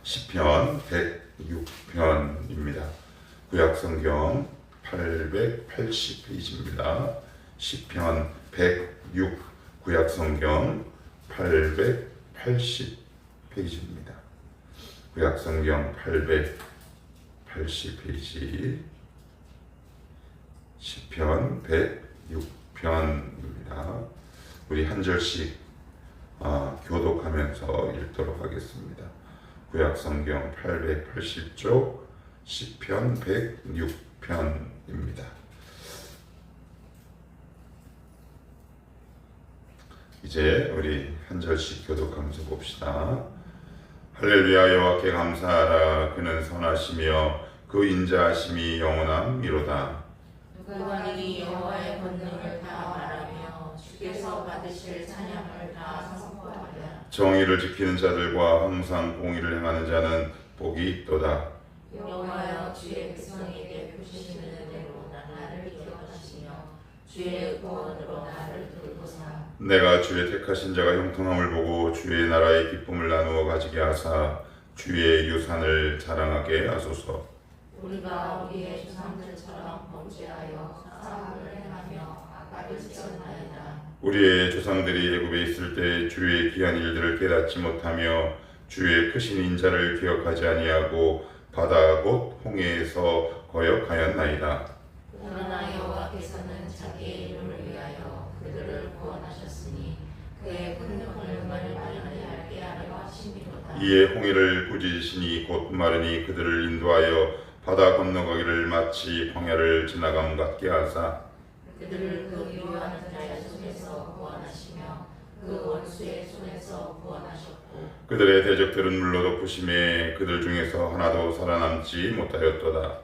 시편 106편입니다. 구약성경 880페이지입니다. 시편 106 구약성경 880페이지입니다. 구약성경 880페이지 시편 106편입니다. 우리 한 절씩 교독하면서 읽도록 하겠습니다. 구약성경 880쪽 시편 106편입니다. 이제 우리 한 절씩 교독하면서 봅시다. 할렐루야. 여호와께 감사하라. 그는 선하시며 그 인자하심이 영원함이로다. 누가 이 여호와의 권능을 다 말하며 주께서 받으실 찬양을 다 선포하랴. 정의를 지키는 자들과 항상 공의를 행하는 자는 복이 있도다. 여호와여, 주의 백성에게 베푸시는 은혜로 나를 기억하시며 주의 구원으로 나를 돌보사. 내가 주의 택하신 자가 형통함을 보고 주의 나라의 기쁨을 나누어 가지게 하사 주의 유산을 자랑하게 하소서. 우리가 우리의 조상들처럼 범죄하여 사악을 행하며 악을 지었나이다. 우리의 조상들이 애굽에 있을 때 주의 귀한 일들을 깨닫지 못하며 주의 크신 인자를 기억하지 아니하고 바다 곧 홍해에서 거역하였나이다. 그러나 여호와께서는 자기의 이름을 위하여 그들을 구원하셨으니 그의 권능을 말하게 하려 하심이로다. 이에 홍해를 꾸짖으시니 곧 마르니 그들을 인도하여 바다 건너가기를 마치 광야를 지나감 같게 하사 그들을 그 미워하는 자의 손에서 구원하시며 그 원수의 손에서 구원하셨고 그들의 대적들은 물로 덮으심에 그들 중에서 하나도 살아남지 못하였도다.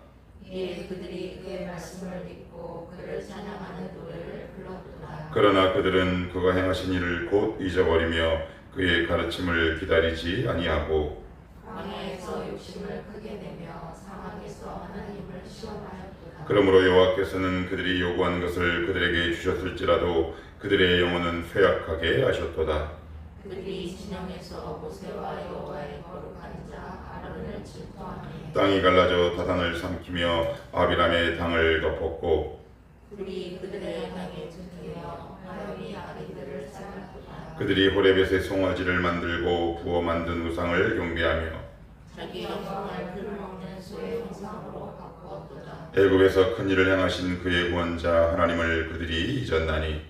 이에 그들이 그의 말씀을 믿고 그를 찬양하는 노래를 불렀도다. 그러나 그들은 그가 행하신 일을 곧 잊어버리며 그의 가르침을 기다리지 아니하고 광야에서 욕심을 크게 내며 사막에서 하나님을 시험하였도다. 그러므로 여호와께서는 그들이 요구한 것을 그들에게 주셨을지라도 그들의 영혼은 쇠약하게 하셨도다. 그들이 진영에서 모세와 여호와의 거룩한 자 아론을 질투하니 땅이 갈라져 다단을 삼키며 아비람의 당을 덮었고 그들이 그들의 땅에 들키며 하염이 아기들을 쌓았도다. 그들이 호레벳의 송아지를 만들고 부어 만든 우상을 경배하며 자기 영광을 풀먹는 소의 형상으로 바꾸었도다. 애굽에서 큰 일을 행하신 그의 구원자 하나님을 그들이 잊었나니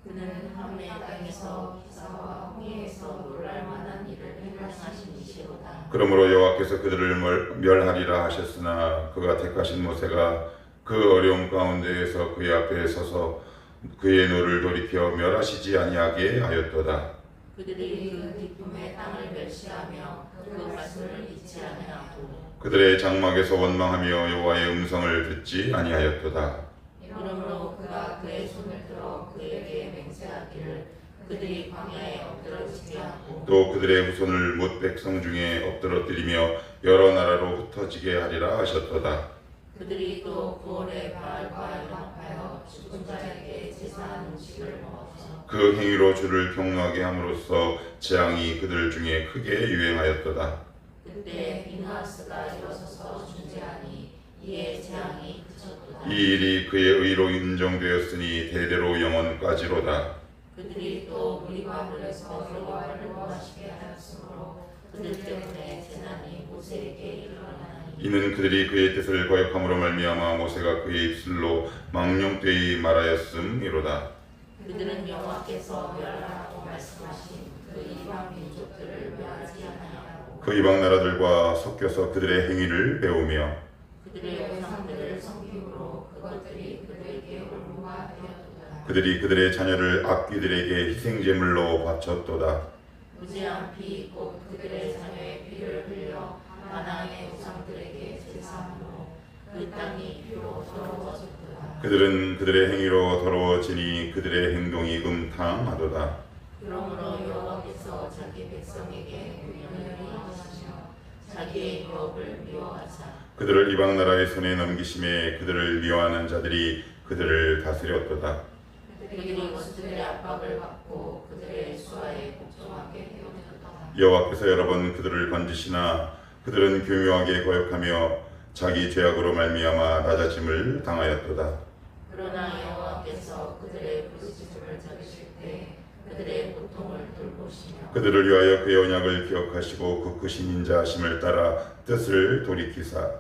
그는 함의 땅에서 기사와 홍해에서 놀랄 만한 일을 행하신 이시로다. 그러므로 여호와께서 그들을 멸하리라 하셨으나 그가 택하신 모세가 그 어려움 가운데에서 그의 앞에 서서 그의 노를 돌이켜 멸하시지 아니하게 하였도다. 그들이 그 기쁨의 땅을 멸시하며 그 말씀을 잊지 아니하고 그들의 장막에서 원망하며 여호와의 음성을 듣지 아니하였도다. 이러므로 그가 그의 손을 들어 그에게 맹세하기를 그들이 광야에 엎드러지게 하고 또 그들의 후손을 못 백성 중에 엎드러뜨리며 여러 나라로 흩어지게 하리라 하셨도다. 그들이 또 구월에 바알과 연합하여 죽은 자에게 제사한 음식을 먹어서 그 행위로 주를 경노하게 함으로써 재앙이 그들 중에 크게 유행하였도다. 그때 비누하스가 일어서서 중재하니 이에 재앙이 그쳤도다. 이 일이 그의 의로 인정되었으니 대대로 영원까지로다. 그들이 또 물과 물에서 여호와를 구하시게 하였으므로 그들 때문에 재난이 모세에게 일어나니 이는 그들이 그의 뜻을 거역함으로 말미암아 모세가 그의 입술로 망령되이 말하였음이로다. 그들은 여호와께서 멸하라고 말씀하신 그 이방 민족들을 멸하지 아니하고 그 이방 나라들과 섞여서 그들의 행위를 배우며 그들의 우상들을 섬김으로 그것들이 그들에게 올무가 되었도다. 그들이 그들의 자녀를 악귀들에게 희생제물로 바쳤도다. 무지한 피 곧 그들의 자녀의 피를 흘려 가나안의 우상들에게 제사함으로 그 땅이 피로 더러워졌도다. 그들은 그들의 행위로 더러워지니 그들의 행동이 음탕하도다. 그러므로 여호와께서 자기 백성에게 공평히 하시며 자기의 유업을 미워하사 그들을 이방 나라의 손에 넘기심에 그들을 미워하는 자들이 그들을 다스렸도다. 그들이 원수들의 압박을 받고 그들의 수하에 복종하게 되었도다. 여호와께서 여러 번 그들을 건지시나 그들은 교묘하게 거역하며 자기 죄악으로 말미암아 낮아짐을 당하였도다. 그러나 여호와께서 그들의 부르짖음을 들으실 때 그들의 고통을 돌보시며 그들을 위하여 그의 언약을 기억하시고 그 크신 인자하심을 따라 뜻을 돌이키사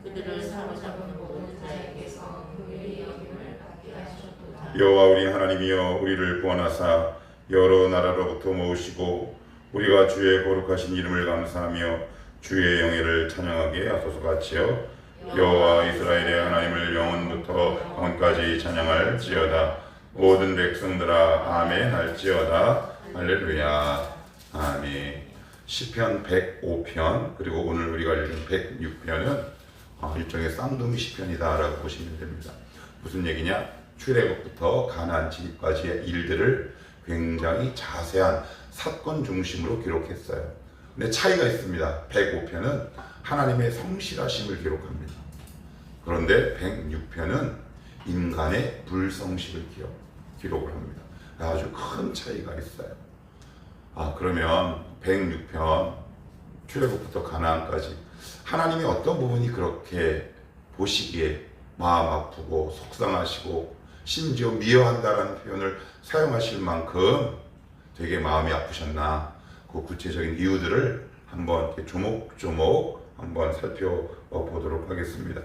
그들을 사로잡은 모든 자에게서 긍휼히 여김을 받게 하셨도다. 여호와 우리 하나님이여 우리를 구원하사 여러 나라로부터 모으시고 우리가 주의 거룩하신 이름을 감사하며 주의 영예를 찬양하게 하소서같이요 여호와 이스라엘의 하나님을 영원부터 영원까지 찬양할지어다. 모든 백성들아 아멘 할지어다. 할렐루야 아멘. 시편 105편 그리고 오늘 우리가 읽은 106편은 일종의 쌍둥이 시편이다라고 보시면 됩니다. 무슨 얘기냐? 출애굽부터 가나안 진입까지의 일들을 굉장히 자세한 사건 중심으로 기록했어요. 근데 차이가 있습니다. 105편은 하나님의 성실하심을 기록합니다. 그런데 106편은 인간의 불성실을 기록을 합니다. 아주 큰 차이가 있어요. 그러면 106편 출애굽부터 가나안까지 하나님의 어떤 부분이 그렇게 보시기에 마음 아프고 속상하시고 심지어 미워한다라는 표현을 사용하실 만큼 되게 마음이 아프셨나, 그 구체적인 이유들을 한번 이렇게 조목조목 한번 살펴보도록 하겠습니다.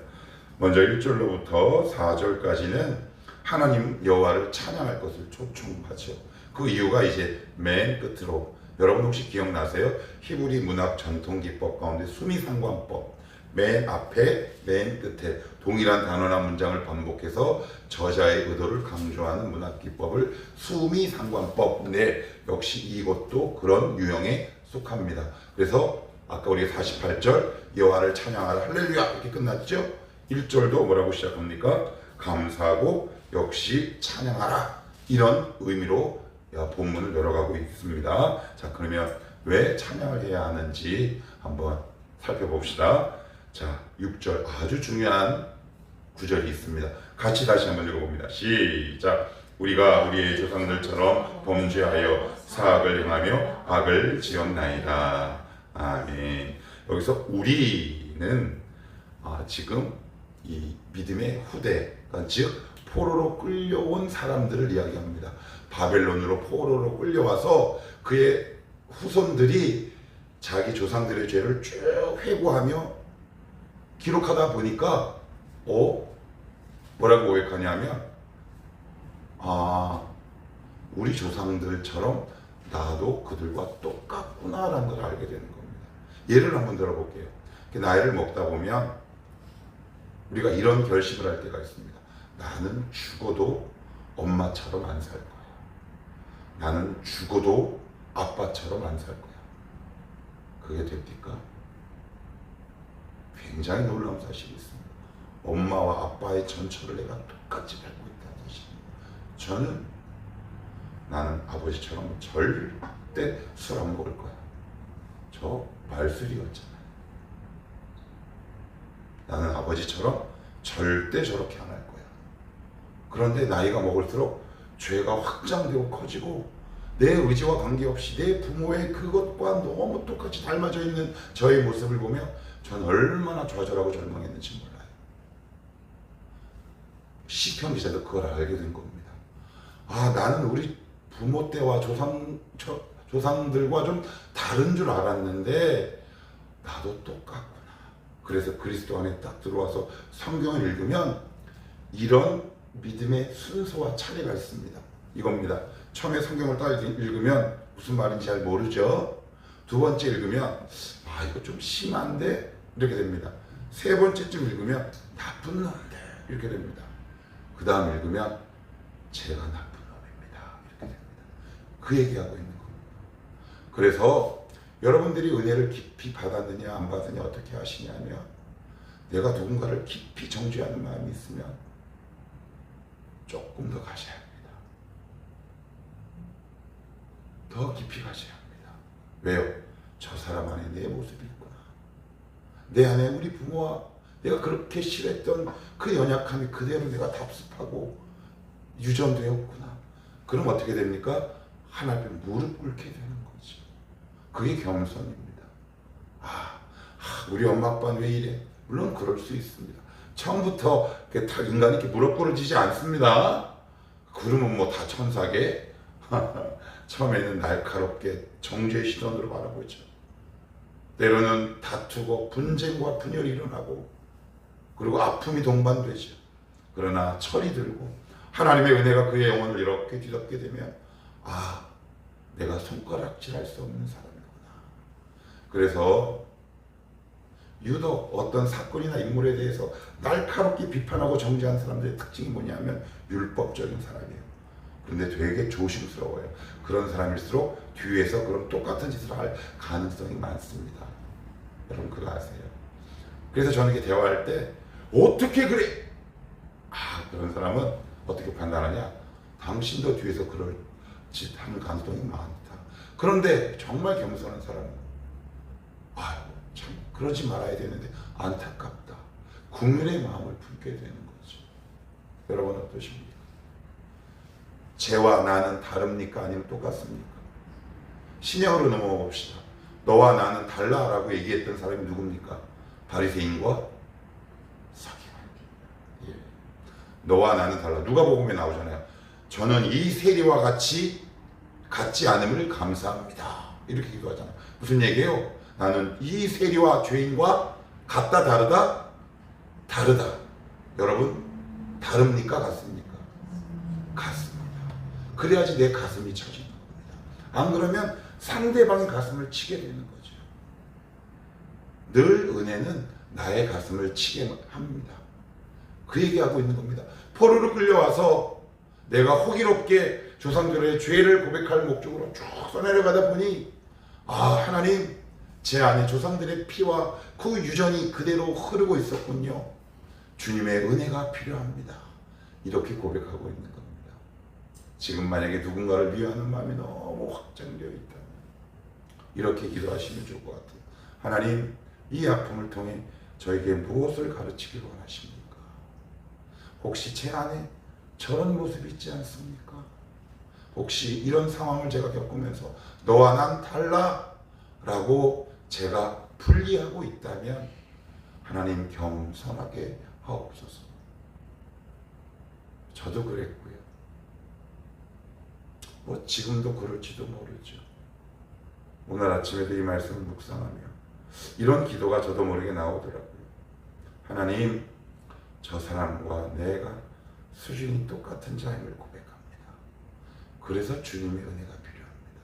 먼저 1절로부터 4절까지는 하나님 여호와를 찬양할 것을 초청하죠. 그 이유가 이제 맨 끝으로, 여러분 혹시 기억나세요? 히브리 문학 전통 기법 가운데 수미상관법, 맨 앞에 맨 끝에 동일한 단어나 문장을 반복해서 저자의 의도를 강조하는 문학 기법을 수미상관법. 네, 역시 이것도 그런 유형에 속합니다. 그래서 아까 우리가 48절 여호와를 찬양하라 할렐루야 이렇게 끝났죠. 1절도 뭐라고 시작합니까? 감사하고 역시 찬양하라, 이런 의미로 본문을 열어가고 있습니다. 자, 그러면 왜 찬양을 해야 하는지 한번 살펴봅시다. 자, 6절 아주 중요한 구절이 있습니다. 같이 다시 한번 읽어봅니다. 시작. 우리가 우리의 조상들처럼 범죄하여 사악을 행하며 악을 지었나이다. 아멘. 여기서 우리는 지금 이 믿음의 후대, 즉 포로로 끌려온 사람들을 이야기합니다. 바벨론으로 포로로 끌려와서 그의 후손들이 자기 조상들의 죄를 쭉 회고하며 기록하다 보니까 뭐라고 고백하냐면 우리 조상들처럼 나도 그들과 똑같구나라는 걸 알게 되는 겁니다. 예를 한번 들어볼게요. 나이를 먹다 보면 우리가 이런 결심을 할 때가 있습니다. 나는 죽어도 엄마처럼 안 살 거야. 나는 죽어도 아빠처럼 안 살 거야. 그게 됩니까? 굉장히 놀라운 사실이 있습니다. 엄마와 아빠의 전처를 내가 똑같이 밟고 있다는 사실입니다. 나는 아버지처럼 절대 술 안 먹을 거야. 저 말술이었잖아요. 나는 아버지처럼 절대 저렇게 안 할 거야. 그런데 나이가 먹을수록 죄가 확장되고 커지고 내 의지와 관계없이 내 부모의 그것과 너무 똑같이 닮아져 있는 저의 모습을 보면 전 얼마나 좌절하고 절망했는지 몰라요. 시편 기자도 그걸 알게 된 겁니다. 나는 우리 부모 때와 조상들과 좀 다른 줄 알았는데 나도 똑같구나. 그래서 그리스도 안에 딱 들어와서 성경을 읽으면 이런 믿음의 순서와 차례가 있습니다. 이겁니다. 처음에 성경을 딱 읽으면 무슨 말인지 잘 모르죠. 두 번째 읽으면 이거 좀 심한데 이렇게 됩니다. 세 번째쯤 읽으면 나쁜 놈인데 이렇게 됩니다. 그 다음 읽으면 제가 나쁜 놈입니다 이렇게 됩니다. 그 얘기하고 있는 겁니다. 그래서 여러분들이 은혜를 깊이 받았느냐 안 받았느냐 어떻게 하시냐면, 내가 누군가를 깊이 정죄하는 마음이 있으면 조금 더 가셔야 합니다. 더 깊이 가셔야 합니다. 왜요? 저 사람 안에 내 모습이 있구나. 내 안에 우리 부모와 내가 그렇게 싫어했던 그 연약함이 그대로 내가 답습하고 유전되었구나. 그럼 어떻게 됩니까? 하나님 앞에 무릎 꿇게 되는 거죠. 그게 겸손입니다. 우리 엄마 아빠는 왜 이래? 물론 그럴 수 있습니다. 처음부터 인간이 이렇게 무럭부러지지 않습니다. 그러면 뭐 다 천사게? 처음에는 날카롭게 정죄의 시선으로 바라보죠. 때로는 다투고 분쟁과 분열이 일어나고 그리고 아픔이 동반되죠. 그러나 철이 들고 하나님의 은혜가 그의 영혼을 이렇게 뒤덮게 되면 내가 손가락질할 수 없는 사람이구나. 그래서 유독 어떤 사건이나 인물에 대해서 날카롭게 비판하고 정죄하는 사람들의 특징이 뭐냐면 율법적인 사람이에요. 그런데 되게 조심스러워요. 그런 사람일수록 뒤에서 그런 똑같은 짓을 할 가능성이 많습니다. 여러분 그거 아세요? 그래서 저는 이렇게 대화할 때 어떻게 그래? 그런 사람은 어떻게 판단하냐? 당신도 뒤에서 그럴 짓 하는 가능성이 많다. 그런데 정말 겸손한 사람은 참 그러지 말아야 되는데 안타깝다. 국민의 마음을 품게 되는 거죠. 여러분 어떠십니까? 쟤와 나는 다릅니까? 아니면 똑같습니까? 신약으로 넘어가 봅시다. 너와 나는 달라라고 얘기했던 사람이 누굽니까? 바리새인과 서기관입니다. 너와 나는 달라. 누가복음에 나오잖아요. 저는 이 세리와 같지 않음을 감사합니다. 이렇게 기도하잖아요. 무슨 얘기예요? 나는 이 세리와 죄인과 같다 다르다? 다르다. 여러분 다릅니까? 같습니까? 같습니다. 그래야지 내 가슴이 쳐지는 겁니다. 안 그러면 상대방의 가슴을 치게 되는 거죠. 늘 은혜는 나의 가슴을 치게 합니다. 그 얘기하고 있는 겁니다. 포로로 끌려와서 내가 호기롭게 조상들의 죄를 고백할 목적으로 쭉 써내려가다 보니 하나님 제 안에 조상들의 피와 그 유전이 그대로 흐르고 있었군요. 주님의 은혜가 필요합니다. 이렇게 고백하고 있는 겁니다. 지금 만약에 누군가를 위하는 마음이 너무 확장되어 있다면 이렇게 기도하시면 좋을 것 같아요. 하나님 이 아픔을 통해 저에게 무엇을 가르치길 원하십니까? 혹시 제 안에 저런 모습이 있지 않습니까? 혹시 이런 상황을 제가 겪으면서 너와 난 달라 라고 제가 분리하고 있다면 하나님 겸손하게 하옵소서. 저도 그랬고요. 지금도 그럴지도 모르죠. 오늘 아침에도 이 말씀을 묵상하며 이런 기도가 저도 모르게 나오더라고요. 하나님 저 사람과 내가 수준이 똑같은 자임을 고백합니다. 그래서 주님의 은혜가 필요합니다.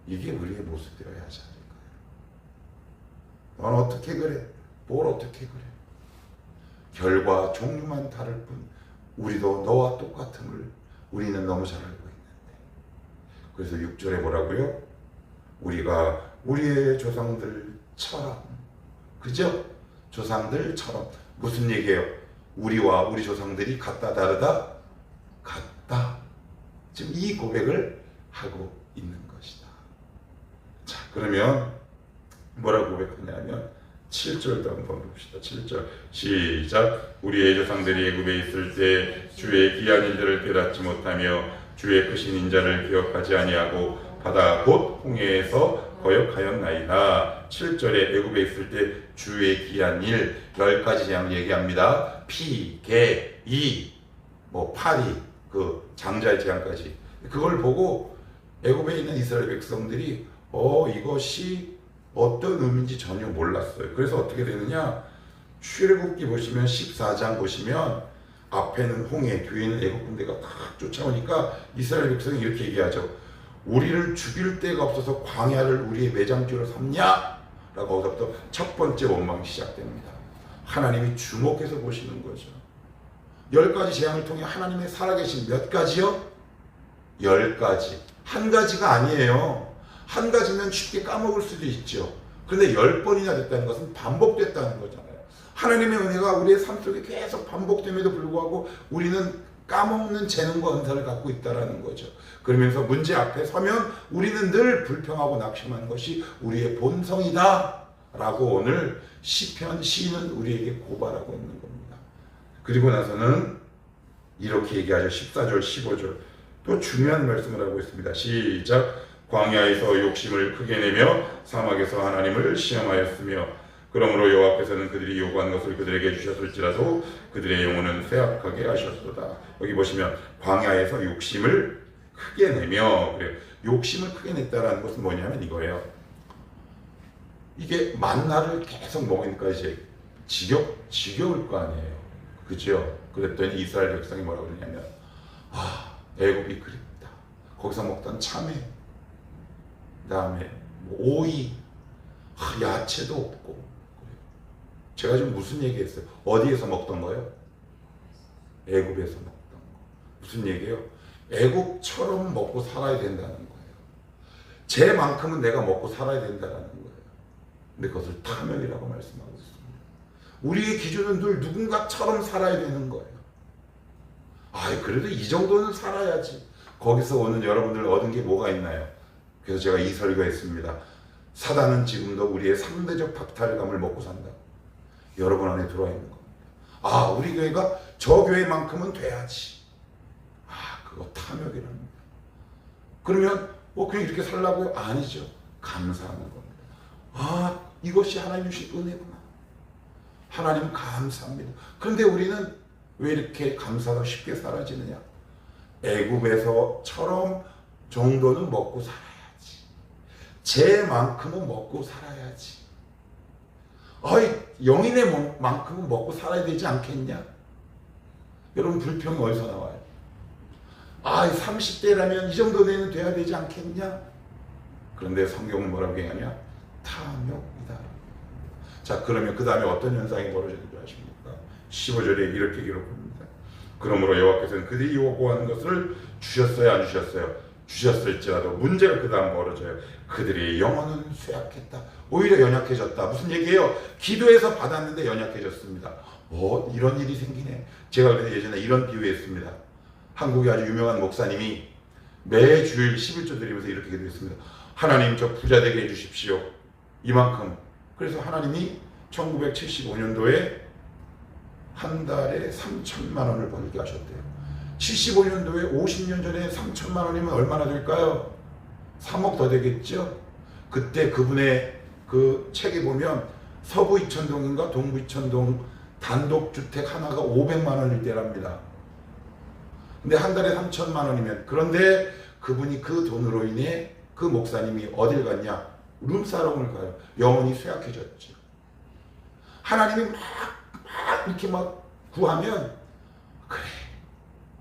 이게 우리의 모습 되어야 하지 않을까요? 넌 어떻게 그래? 뭘 어떻게 그래? 결과 종류만 다를 뿐 우리도 너와 똑같음을 우리는 너무 잘 알고 있는데 그래서 6절에 뭐라고요? 우리가 우리의 조상들처럼 그죠? 조상들처럼 무슨 얘기예요? 우리와 우리 조상들이 같다 다르다? 같다. 지금 이 고백을 하고 있는 것이다. 자, 그러면 뭐라고 고백하냐면 7절도 한번 봅시다. 7절 시작. 우리의 조상들이 애굽에 있을 때 주의 귀한 일들을 깨닫지 못하며 주의 크신 인자를 기억하지 아니하고 바다 곧 홍해에서 거역하였나이다. 7절에 애굽에 있을 때 주의 귀한 일 10가지 재앙을 얘기합니다. 피, 개, 이, 파리, 그 장자의 재앙까지. 그걸 보고 애굽에 있는 이스라엘 백성들이 이것이 어떤 의미인지 전혀 몰랐어요. 그래서 어떻게 되느냐? 출애굽기 보시면 14장 보시면 앞에는 홍해, 뒤에는 애굽 군대가 딱 쫓아오니까 이스라엘 백성이 이렇게 얘기하죠. 우리를 죽일 데가 없어서 광야를 우리의 매장지로 삼냐? 라고 거기서부터 첫 번째 원망이 시작됩니다. 하나님이 주목해서 보시는 거죠. 10가지 재앙을 통해 하나님의 살아계신 몇 가지요? 10가지. 한 가지가 아니에요. 한 가지면 쉽게 까먹을 수도 있죠. 그런데 10번이나 됐다는 것은 반복됐다는 거잖아요. 하나님의 은혜가 우리의 삶 속에 계속 반복됨에도 불구하고 우리는 까먹는 재능과 은사를 갖고 있다는 거죠. 그러면서 문제 앞에 서면 우리는 늘 불평하고 낙심하는 것이 우리의 본성이다 라고 오늘 시편 시인은 우리에게 고발하고 있는 겁니다. 그리고 나서는 이렇게 얘기하죠. 14절 15절 또 중요한 말씀을 하고 있습니다. 시작. 광야에서 욕심을 크게 내며 사막에서 하나님을 시험하였으며 그러므로 여호와께서는 그들이 요구한 것을 그들에게 주셨을지라도 그들의 영혼은 쇠약하게 하셨도다. 여기 보시면 광야에서 욕심을 크게 내며, 그래요. 욕심을 크게 냈다라는 것은 뭐냐면 이거예요. 이게 만나를 계속 먹으니까 이제 지겨울 거 아니에요. 그죠? 그랬더니 이스라엘 백성이 뭐라고 그러냐면, 애굽이 그립다. 거기서 먹던 참외, 그 다음에 오이, 야채도 없고. 제가 지금 무슨 얘기했어요? 어디에서 먹던 거예요? 애굽에서 먹던 거. 무슨 얘기예요? 애굽처럼 먹고 살아야 된다는 거예요. 쟤만큼은 내가 먹고 살아야 된다는 거예요. 근데 그것을 탐욕이라고 말씀하고 있습니다. 우리의 기준은 늘 누군가처럼 살아야 되는 거예요. 그래도 이 정도는 살아야지. 거기서 오는 여러분들 얻은 게 뭐가 있나요? 그래서 제가 이 설교했습니다. 사단은 지금도 우리의 상대적 박탈감을 먹고 산다. 여러분 안에 들어와 있는 겁니다. 우리 교회가 저 교회만큼은 돼야지. 그거 탐욕이라는 거예요. 그러면 그냥 이렇게 살라고요? 아니죠. 감사하는 겁니다. 이것이 하나님 주신 은혜구나. 하나님 감사합니다. 그런데 우리는 왜 이렇게 감사가 쉽게 사라지느냐? 애굽에서처럼 정도는 먹고 살아야지. 쟤만큼은 먹고 살아야지. 영인의 만큼은 먹고 살아야 되지 않겠냐? 여러분, 불평이 어디서 나와요? 30대라면 이 정도 내는 돼야 되지 않겠냐? 그런데 성경은 뭐라고 얘기하냐? 탐욕이다. 자, 그러면 그 다음에 어떤 현상이 벌어지는 줄 아십니까? 15절에 이렇게 기록합니다. 그러므로 여호와께서는 그들이 요구하는 것을 주셨어요, 안 주셨어요? 주셨을지라도 문제가 그 다음 벌어져요. 그들의 영혼은 쇠약했다. 오히려 연약해졌다. 무슨 얘기예요? 기도해서 받았는데 연약해졌습니다. 이런 일이 생기네. 제가 그래서 예전에 이런 비유했습니다. 한국의 아주 유명한 목사님이 매 주일 11조 드리면서 이렇게 기도했습니다. 하나님, 저 부자 되게 해주십시오. 이만큼. 그래서 하나님이 1975년도에 한 달에 3천만 원을 벌게 하셨대요. 75년도에 50년 전에 3천만 원이면 얼마나 될까요? 3억 더 되겠죠? 그때 그분의 그 책에 보면 서부 이천동인가 동부 이천동 단독주택 하나가 500만 원일 때랍니다. 근데 한 달에 3천만 원이면, 그런데 그분이 그 돈으로 인해 그 목사님이 어딜 갔냐? 룸사롱을 가요. 영혼이 쇠약해졌죠. 하나님이 막 이렇게 막 구하면, 그래.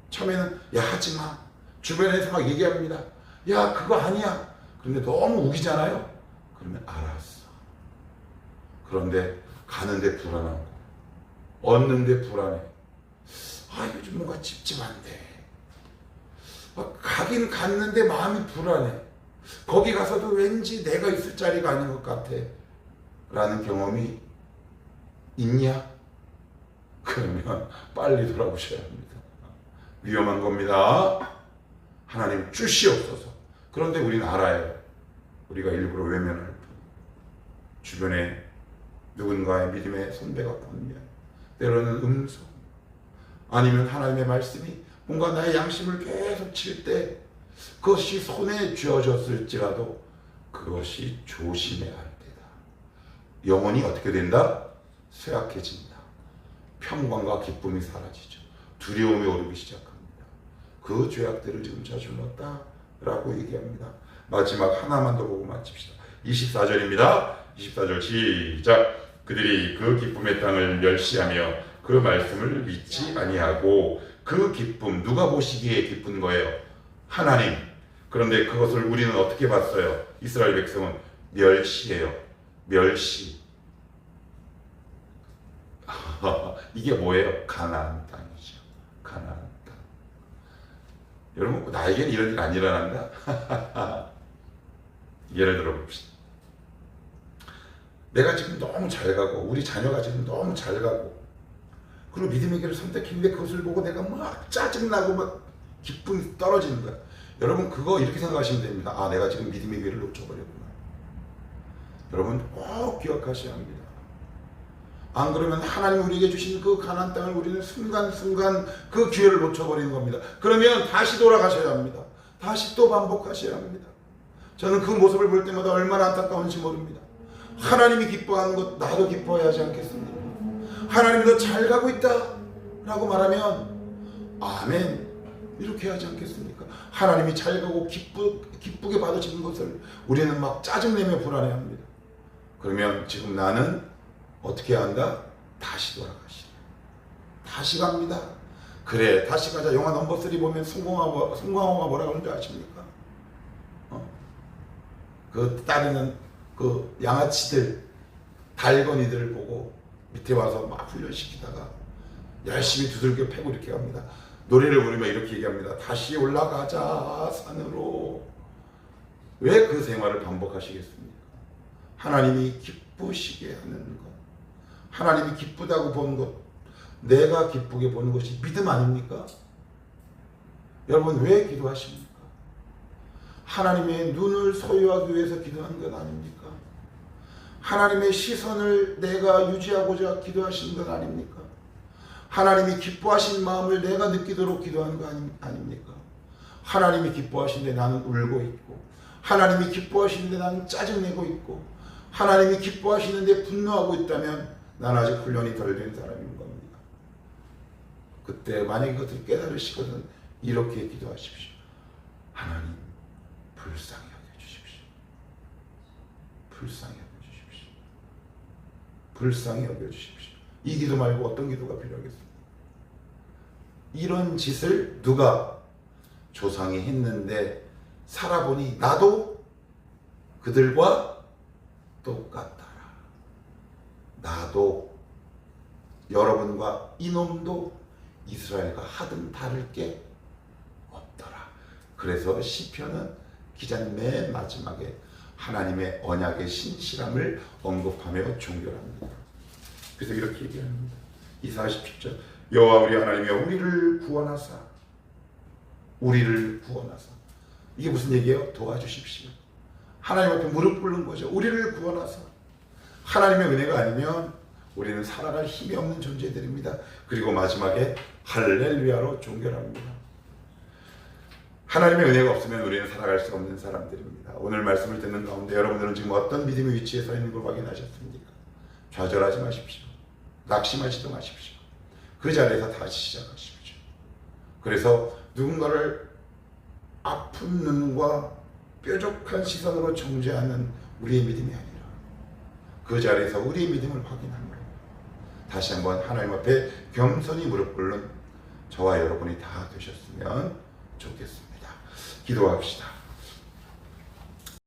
처음에는 하지마. 주변에서 막 얘기합니다. 그거 아니야. 그런데 너무 우기잖아요. 그러면 알았어. 그런데 가는데 불안하고 얻는데 불안해. 요즘 뭔가 찝찝한데. 가긴 갔는데 마음이 불안해. 거기 가서도 왠지 내가 있을 자리가 아닌 것 같아. 라는 경험이 있냐? 그러면 빨리 돌아오셔야 합니다. 위험한 겁니다. 하나님 주시옵소서. 그런데 우리는 알아요. 우리가 일부러 외면할 뿐. 주변에 누군가의 믿음의 선배가 보면, 때로는 음성, 아니면 하나님의 말씀이 뭔가 나의 양심을 계속 칠 때 그것이 손에 쥐어졌을지라도 그것이 조심해야 할 때다. 영혼이 어떻게 된다? 쇠약해진다. 평강과 기쁨이 사라지죠. 두려움이 오르기 시작합니다. 그 죄악들을 지금 저질렀다 라고 얘기합니다. 마지막 하나만 더 보고 마칩시다. 24절입니다. 24절 시작. 그들이 그 기쁨의 땅을 멸시하며 그 말씀을 믿지 아니하고, 그 기쁨, 누가 보시기에 기쁜 거예요? 하나님. 그런데 그것을 우리는 어떻게 봤어요? 이스라엘 백성은 멸시예요. 멸시. 이게 뭐예요? 가나안 땅이죠. 가나안 땅. 여러분, 나에게는 이런 일 안 일어난다? 예를 들어 봅시다. 내가 지금 너무 잘 가고, 우리 자녀가 지금 너무 잘 가고, 그리고 믿음의 길을 선택했는데 그것을 보고 내가 막 짜증나고 막 기쁨이 떨어지는 거야. 여러분, 그거 이렇게 생각하시면 됩니다. 내가 지금 믿음의 길을 놓쳐버렸구나. 여러분 꼭 기억하셔야 합니다. 안 그러면 하나님 우리에게 주신 그 가나안 땅을 우리는 순간순간 그 기회를 놓쳐버리는 겁니다. 그러면 다시 돌아가셔야 합니다. 다시 또 반복하셔야 합니다. 저는 그 모습을 볼 때마다 얼마나 안타까운지 모릅니다. 하나님이 기뻐하는 것 나도 기뻐해야 하지 않겠습니까? 하나님이 너 잘 가고 있다 라고 말하면 아멘 이렇게 하지 않겠습니까? 하나님이 잘 가고 기쁘게 받아지는 것을 우리는 막 짜증내며 불안해합니다. 그러면 지금 나는 어떻게 한다? 다시 돌아가시라. 다시 갑니다. 그래 다시 가자. 영화 넘버 3 보면 송강호가 뭐라 그러는지 아십니까? 그 따르는 그 양아치들 달건이들을 보고 밑에 와서 막 훈련시키다가 열심히 두들겨 패고 이렇게 합니다. 노래를 부르며 이렇게 얘기합니다. 다시 올라가자 산으로. 왜 그 생활을 반복하시겠습니까? 하나님이 기쁘시게 하는 것, 하나님이 기쁘다고 보는 것, 내가 기쁘게 보는 것이 믿음 아닙니까? 여러분 왜 기도하십니까? 하나님의 눈을 소유하기 위해서 기도하는 것 아닙니까? 하나님의 시선을 내가 유지하고자 기도하시는 것 아닙니까? 하나님이 기뻐하신 마음을 내가 느끼도록 기도하는 거 아닙니까? 하나님이 기뻐하시는데 나는 울고 있고, 하나님이 기뻐하시는데 나는 짜증내고 있고, 하나님이 기뻐하시는데 분노하고 있다면 난 아직 훈련이 덜 된 사람인 겁니다. 그때 만약에 그것을 깨달으시거든 이렇게 기도하십시오. 하나님 불쌍히 여겨주십시오. 불쌍히 여겨주십시오. 불쌍히 여겨주십시오. 이 기도 말고 어떤 기도가 필요하겠습니까? 이런 짓을 누가 조상이 했는데 살아보니 나도 그들과 똑같더라. 나도 여러분과 이놈도 이스라엘과 하등 다를 게 없더라. 그래서 시편은 기자는 맨 마지막에 하나님의 언약의 신실함을 언급하며 종결합니다. 그래서 이렇게 얘기합니다. 이사야 17절 여호와 우리 하나님이여 우리를 구원하사 우리를 구원하사. 이게 무슨 얘기예요? 도와주십시오. 하나님 앞에 무릎 꿇는 거죠. 우리를 구원하사. 하나님의 은혜가 아니면 우리는 살아갈 힘이 없는 존재들입니다. 그리고 마지막에 할렐루야로 종결합니다. 하나님의 은혜가 없으면 우리는 살아갈 수 없는 사람들입니다. 오늘 말씀을 듣는 가운데 여러분들은 지금 어떤 믿음의 위치에 서 있는 걸 확인하셨습니까? 좌절하지 마십시오. 낙심하지도 마십시오. 그 자리에서 다시 시작하십시오. 그래서 누군가를 아픈 눈과 뾰족한 시선으로 정죄하는 우리의 믿음이 아니라 그 자리에서 우리의 믿음을 확인하는 겁니다. 다시 한번 하나님 앞에 겸손히 무릎 꿇는 저와 여러분이 다 되셨으면 좋겠습니다. 기도합시다.